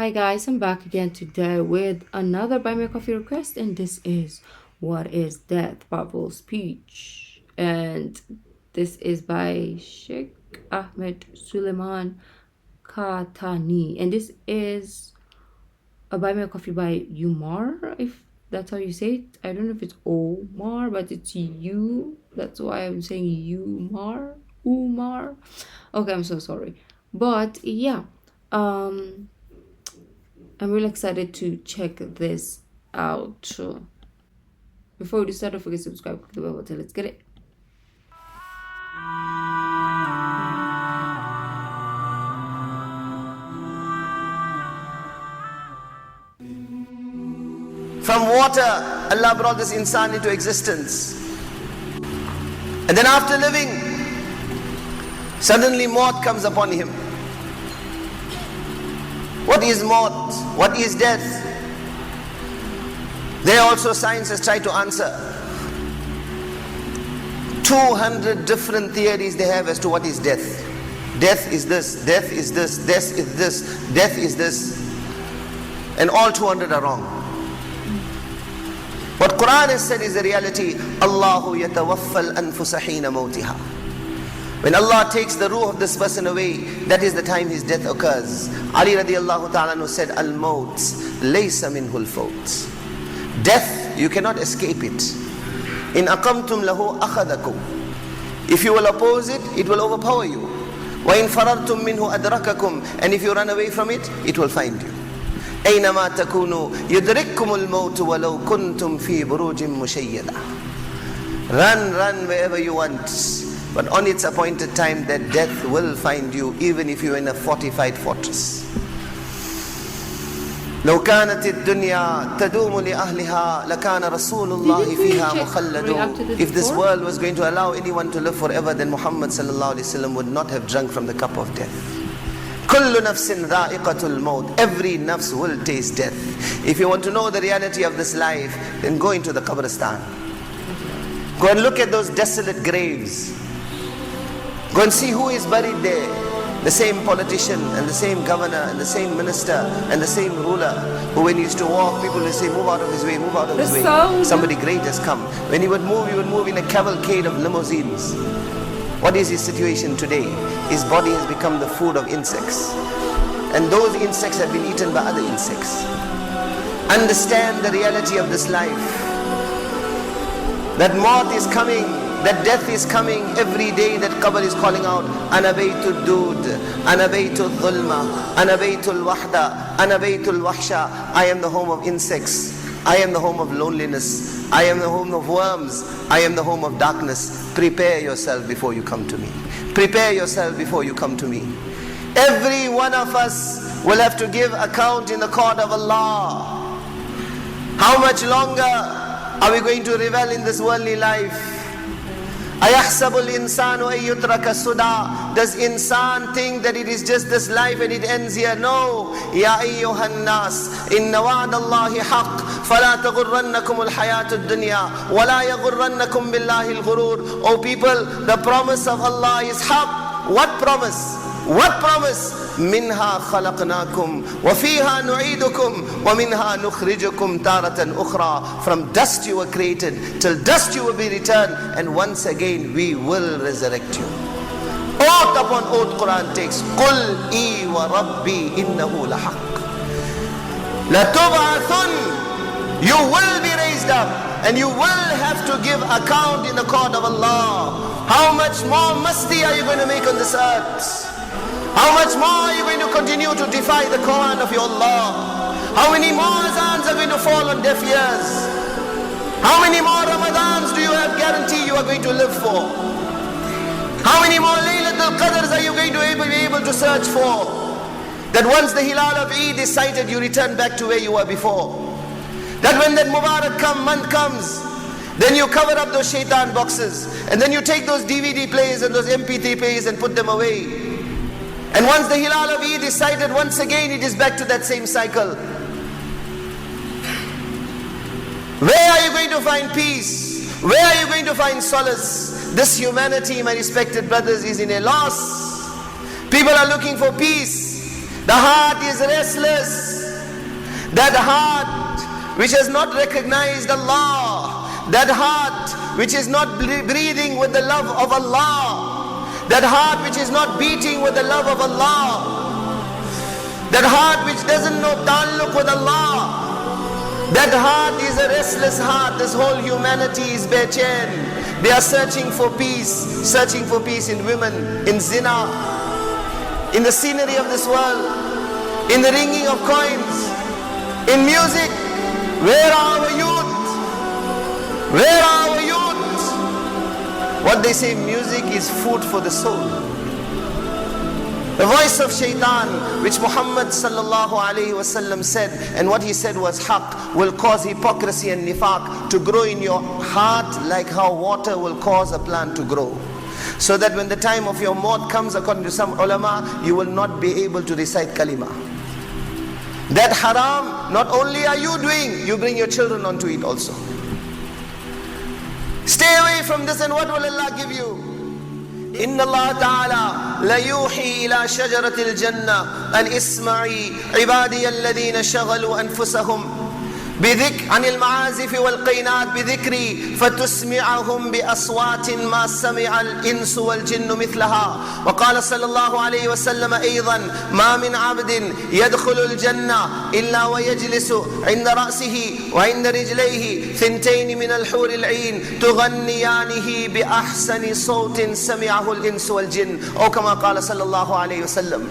Hi guys, I'm back again today with another Buy Me a Coffee request, and this is What is Death? Bible Speech. And this is by Shaykh Ahmed Sulaiman Khatani. And this is a Buy Me a Coffee by Umar, if that's how you say it. I don't know if it's Omar, but it's you. That's why I'm saying Umar. Umar. Okay, I'm so sorry. But yeah, I'm really excited to check this out. Before we start, don't forget to subscribe, click the bell button. Let's get it. From water, Allah brought this insan into existence. And then after living, suddenly maut comes upon him. What is maut? What is death? There also science has tried to answer. 200 different theories they have as to what is death. Death is this, death is this, death is this, death is this. And all 200 are wrong. What Quran has said is the reality. Allahu yatawaffal anfusa hina mawtiha. When Allah takes the ruh of this person away, that is the time his death occurs. Ali radiallahu ta'ala said, Al-maut laysa minhu al-fawt. Death, you cannot escape it. In aqamtum lahu akhadakum. If you will oppose it, it will overpower you. Wa in farartum minhu adrakakum. And if you run away from it, it will find you. أينما تكونوا يدرككم الموت ولو كنتم في بروج مشيدة. Run wherever you want. But on its appointed time, that death will find you, even if you're in a fortified fortress. لو كانت الدنيا تدوم لأهلها لكان رسول الله فيها مخلد. If this world was going to allow anyone to live forever, then Muhammad sallallahu alaihi wasallam would not have drunk from the cup of death. كل نفس ذائقة الموت. Every nafs will taste death. If you want to know the reality of this life, then go into the Qabristan. Go and look at those desolate graves. Go and see who is buried there. The same politician and the same governor and the same minister and the same ruler who, when he used to walk, people would say, move out of his way, move out of his way. Somebody great has come. When he would move in a cavalcade of limousines. What is his situation today? His body has become the food of insects. And those insects have been eaten by other insects. Understand the reality of this life. That maut is coming, that death is coming every day. That qabr is calling out, Ana baytul dood, Ana baytul dhulma, Ana baytul wahda, Ana baytul wahsha. I am the home of insects. I am the home of loneliness. I am the home of worms. I am the home of darkness. Prepare yourself before you come to me. Prepare yourself before you come to me. Every one of us will have to give account in the court of Allah. How much longer are we going to revel in this worldly life? أَيَحْسَبُ الْإِنسَانُ أَن يُتْرَكَ السُّدَى. Does insan think that it is just this life and it ends here? No. يَا أَيُّهَا النَّاسِ إِنَّ وَعْدَ اللَّهِ حَقٌّ فَلَا تَغُرَّنَّكُمُ الْحَيَاةُ الدُّنْيَا وَلَا يَغُرَّنَّكُمْ بِاللَّهِ الْغُرُورُ. O people, the promise of Allah is haqq. What promise? What promise? منها خلقناكم وفيها نعيدكم ومنها نخرجكم تارة أخرى. From dust you were created, till dust you will be returned, and once again we will resurrect you. Oath upon oath Quran takes. قُلْ إِي وَرَبِّي إِنَّهُ لَحَقٌّ لَتُبْعَثُنَّ. You will be raised up and you will have to give account in the court of Allah. How much more masti are you going to make on this earth? How much more are you going to continue to defy the command of your Allah? How many more azans are going to fall on deaf ears? How many more Ramadans do you have guarantee you are going to live for? How many more Laylatul Qadrs are you going to be able to search for? That once the Hilal of Eid is sighted, you return back to where you were before. That when that Mubarak month comes, then you cover up those shaitan boxes, and then you take those DVD players and those MP3 players and put them away. And once the Hilal of Eid is sighted, once again it is back to that same cycle. Where are you going to find peace? Where are you going to find solace? This humanity, my respected brothers, is in a loss. People are looking for peace. The heart is restless. That heart which has not recognized Allah, that heart which is not breathing with the love of Allah, that heart which is not beating with the love of Allah, that heart which doesn't know ta'alluq with Allah, that heart is a restless heart. This whole humanity is bechain. They are searching for peace in women, in zina, in the scenery of this world, in the ringing of coins, in music. Where are our youth? Where are our youth? What they say, music is food for the soul. The voice of shaitan, which Muhammad sallallahu alayhi wasallam said, and what he said was haqq, will cause hypocrisy and nifaq to grow in your heart like how water will cause a plant to grow. So that when the time of your maut comes, according to some ulama, you will not be able to recite kalima. That haram, not only are you doing, you bring your children onto it also. Stay away from this, and what will Allah give you? إن الله تعالى ليوحي إلى شجرة الجنة أن اسمعي عبادي الذين شغلوا أنفسهم عن المعازف والقينات بذكري فتسمعهم بأصوات ما سمع الإنس والجن مثلها. وقال صلى الله عليه وسلم أيضا: ما من عبد يدخل الجنة إلا ويجلس عند رأسه وعند رجليه ثنتين من الحور العين تغنيانه بأحسن صوت سمعه الإنس والجن، أو كما قال صلى الله عليه وسلم.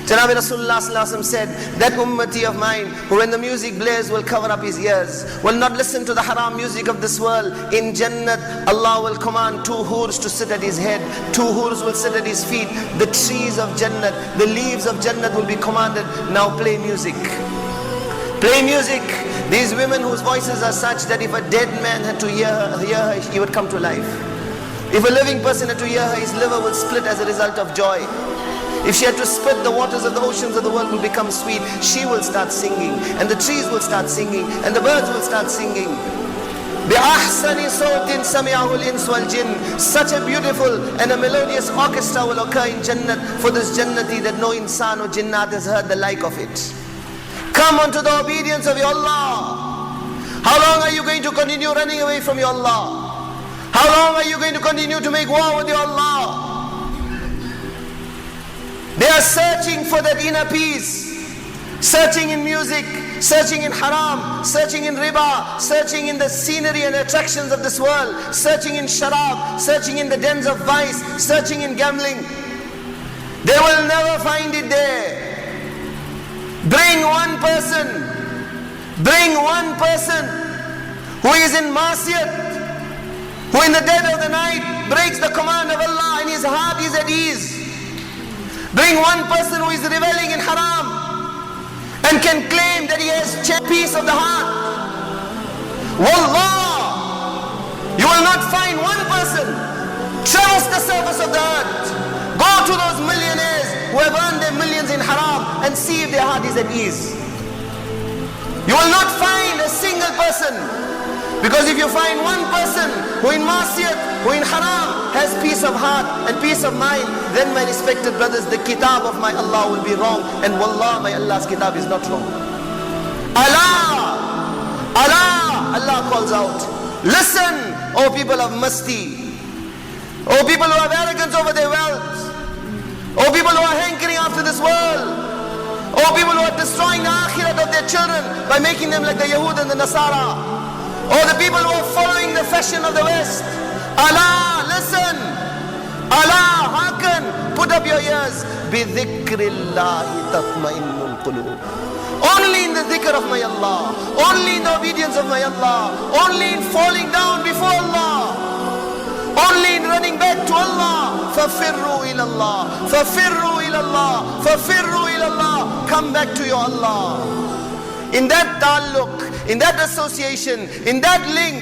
Janabi Rasulullah sallallahu alaihi wasallam said, that ummati of mine, who when the music blares will cover up his ears, will not listen to the haram music of this world. In Jannat, Allah will command 2 hurs to sit at his head, 2 hurs will sit at his feet. The trees of Jannat, the leaves of Jannat will be commanded, now play music. Play music. These women whose voices are such that if a dead man had to hear her, he would come to life. If a living person had to hear her, his liver will split as a result of joy. If she had to spit, the waters of the oceans of the world will become sweet. She will start singing, and the trees will start singing, and the birds will start singing. بِأَحْسَنِ صَوْتٍ سَمِعَهُ الْإِنسُ وَالْجِنُّ. Such a beautiful and a melodious orchestra will occur in Jannat for this Jannati that no insan or jinnat has heard the like of it. Come unto the obedience of your Allah. How long are you going to continue running away from your Allah? How long are you going to continue to make war with your Allah? They are searching for that inner peace, searching in music, searching in haram, searching in riba, searching in the scenery and attractions of this world, searching in sharab, searching in the dens of vice, searching in gambling. They will never find it there. Bring one person who is in masiyat, who in the dead of the night breaks the command of Allah and his heart is at ease. Bring one person who is reveling in haram and can claim that he has peace of the heart. Wallah, you will not find one person. Traverse the surface of the earth. Go to those millionaires who have earned their millions in haram and see if their heart is at ease. You will not find a single person. Because if you find one person who in masiyat, who in haram has peace of heart and peace of mind, then my respected brothers, the kitab of my Allah will be wrong. And wallah, my Allah's kitab is not wrong. Allah, Allah calls out, listen, O people of masti, O people who have arrogance over their wealth, O people who are hankering after this world, O people who are destroying the akhirat of their children by making them like the Yahud and the Nasara, or the people who are following the fashion of the West. Allah, listen. Allah, hearken. Put up your ears. بِذِكْرِ اللَّهِ تَطْمَئِنُّ الْقُلُوبُ. Only in the dhikr of my Allah. Only in the obedience of my Allah. Only in falling down before Allah. Only in running back to Allah. فَفِرُّوا إِلَى اللَّهِ فَفِرُّوا إِلَى اللَّهِ فَفِرُّوا إِلَى اللَّهِ. Come back to your Allah. In that ta'alluq, in that association, in that link,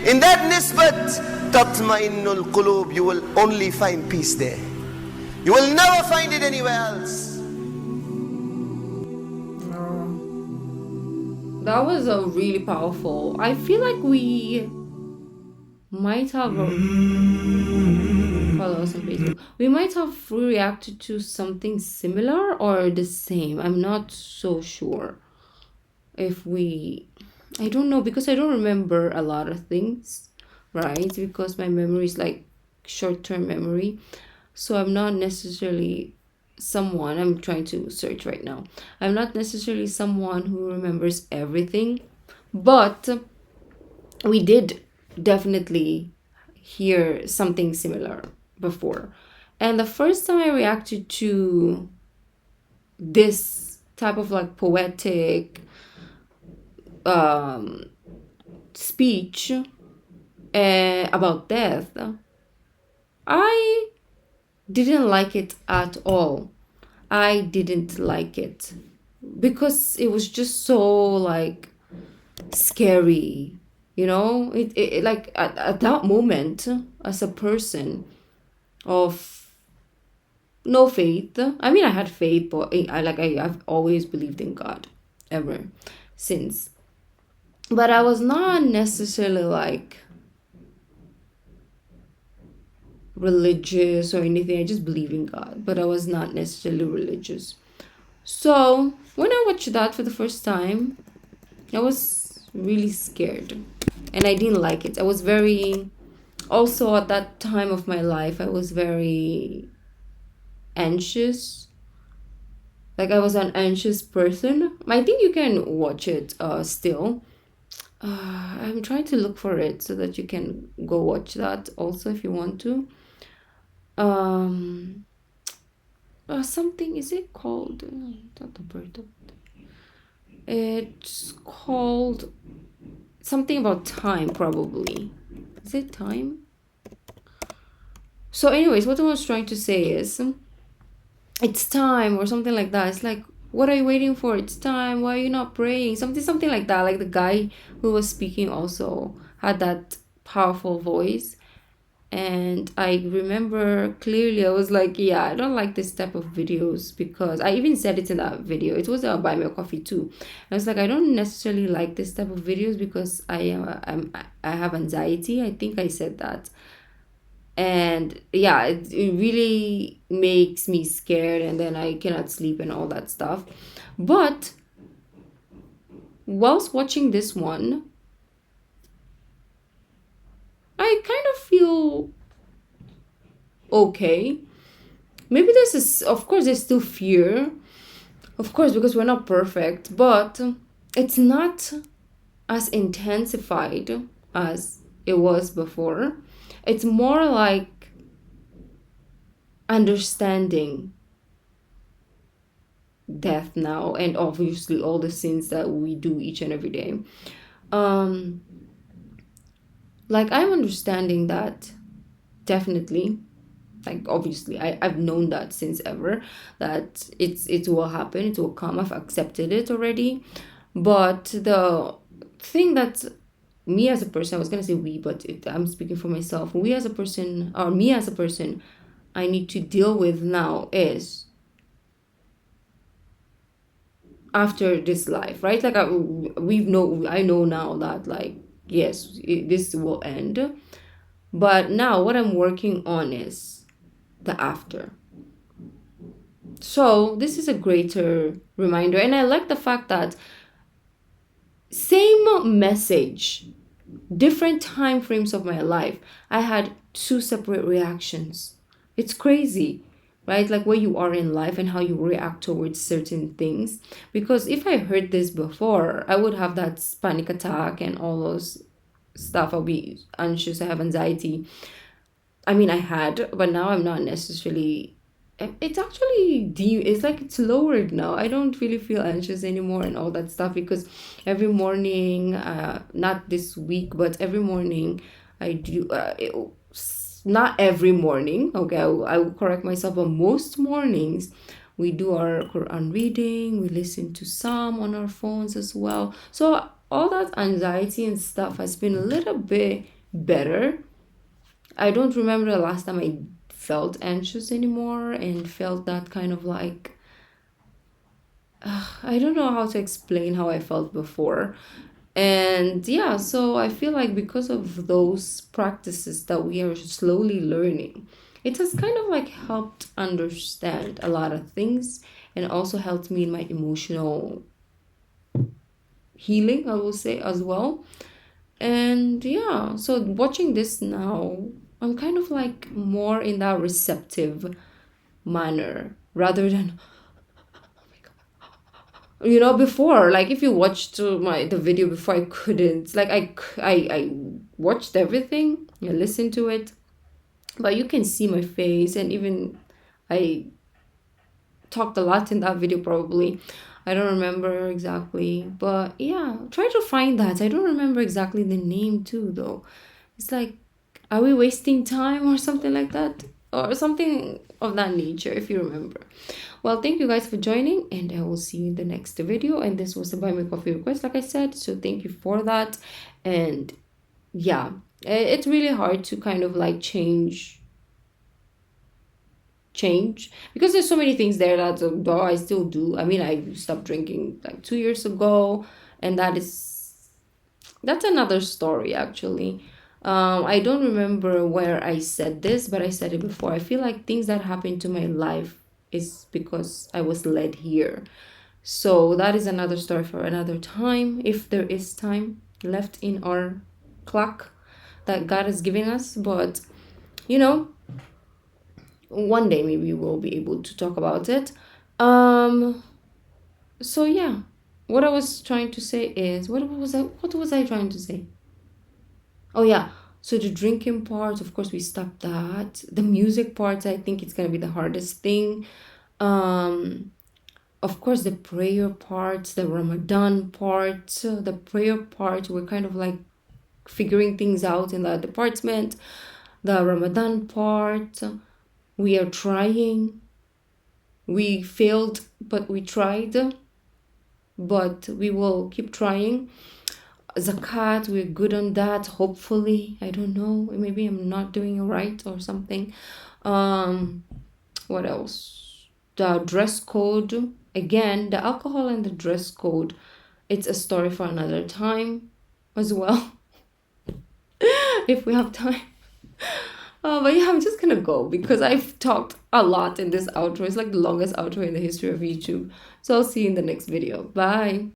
in that nisbat, tatma'innul qulub, you will only find peace there. You will never find it anywhere else. That was a really powerful. I feel like we might have follow us on Facebook. We might have reacted to something similar or the same. I'm not so sure. if we, I don't know, because I don't remember a lot of things, right? Because my memory is like short-term memory. So I'm not necessarily someone, I'm trying to search right now. I'm not necessarily someone who remembers everything, but we did definitely hear something similar before. And the first time I reacted to this type of like poetic speech about death, I didn't like it at all. I didn't like it because it was just so like scary, you know. It like at that moment, as a person of no faith, I mean, I had faith, but I've always believed in God ever since, but I was not necessarily like religious or anything. I just believe in God, but I was not necessarily religious. So when I watched that for the first time, I was really scared and I didn't like it. I was very, also at that time of my life, I was very anxious. Like, I was an anxious person. I think you can watch it still. I'm trying to look for it so that you can go watch that also if you want to. Something, is it called? Not the bird. It's called something about time, probably. Is it time? So anyways, what I was trying to say is, it's time or something like that. It's like, what are you waiting for? It's time. Why are you not praying? Something like that. Like the guy who was speaking also had that powerful voice. And I remember clearly, I was like, yeah, I don't like this type of videos, because I even said it in that video. It was Buy Me a Coffee too. I was like, I don't necessarily like this type of videos because I have anxiety. I think I said that. And yeah, it really makes me scared, and then I cannot sleep and all that stuff. But whilst watching this one, I kind of feel okay. Maybe this is, of course, there's still fear, of course, because we're not perfect, but it's not as intensified as it was before. It's more like understanding death now, and obviously all the sins that we do each and every day. Like, I'm understanding that, definitely. Like, obviously, I've known that since ever, that it will happen, it will come. I've accepted it already. But the thing that me as a person, I was gonna say we, but I'm speaking for myself, we as a person, or me as a person, I need to deal with now is after this life, right? Like, I know now that, like, yes, this will end, but now what I'm working on is the after. So this is a greater reminder, and I like the fact that same message, different time frames of my life, I had two separate reactions. It's crazy, right? Like, where you are in life and how you react towards certain things. Because if I heard this before, I would have that panic attack and all those stuff. I'll be anxious, I have anxiety. I mean, I had, but now I'm not necessarily. It's actually it's like it's lowered now. I don't really feel anxious anymore and all that stuff, because every morning, not this week, but every morning I do. Not every morning, okay, I will correct myself, but most mornings we do our Quran reading. We listen to Psalm on our phones as well. So all that anxiety and stuff has been a little bit better. I don't remember the last time I felt anxious anymore and felt that kind of like, I don't know how to explain how I felt before. And yeah, so I feel like because of those practices that we are slowly learning, it has kind of like helped understand a lot of things, and also helped me in my emotional healing, I will say, as well. And yeah, so watching this now, I'm kind of like more in that receptive manner rather than, you know, before, like if you watched the video before, I couldn't, like I watched everything, I listened to it, but you can see my face, and even I talked a lot in that video probably. I don't remember exactly, but yeah, try to find that. I don't remember exactly the name too, though. It's like, are we wasting time or something like that? Or something of that nature, if you remember. Well, thank you guys for joining, and I will see you in the next video. And this was a Buy Me Coffee request, like I said, so thank you for that. And yeah, it's really hard to kind of like change because there's so many things there that I still do. I mean, I stopped drinking like 2 years ago, and that's another story actually. I don't remember where I said this, but I said it before. I feel like things that happened to my life is because I was led here. So that is another story for another time, if there is time left in our clock that God is giving us. But you know, one day maybe we'll be able to talk about it. So yeah, what I was trying to say is, what was I trying to say? Oh yeah, so the drinking part, of course we stopped that. The music part, I think it's gonna be the hardest thing. Of course the prayer part, the Ramadan part, the prayer part, we're kind of like figuring things out in that department. The Ramadan part, we are trying. We failed, but we tried. But we will keep trying. Zakat, we're good on that, hopefully. I don't know, maybe I'm not doing it right or something. What else? The dress code, again, the alcohol and the dress code, it's a story for another time as well. If we have time. But yeah, I'm just gonna go because I've talked a lot in this outro. It's like the longest outro in the history of YouTube. So I'll see you in the next video. Bye.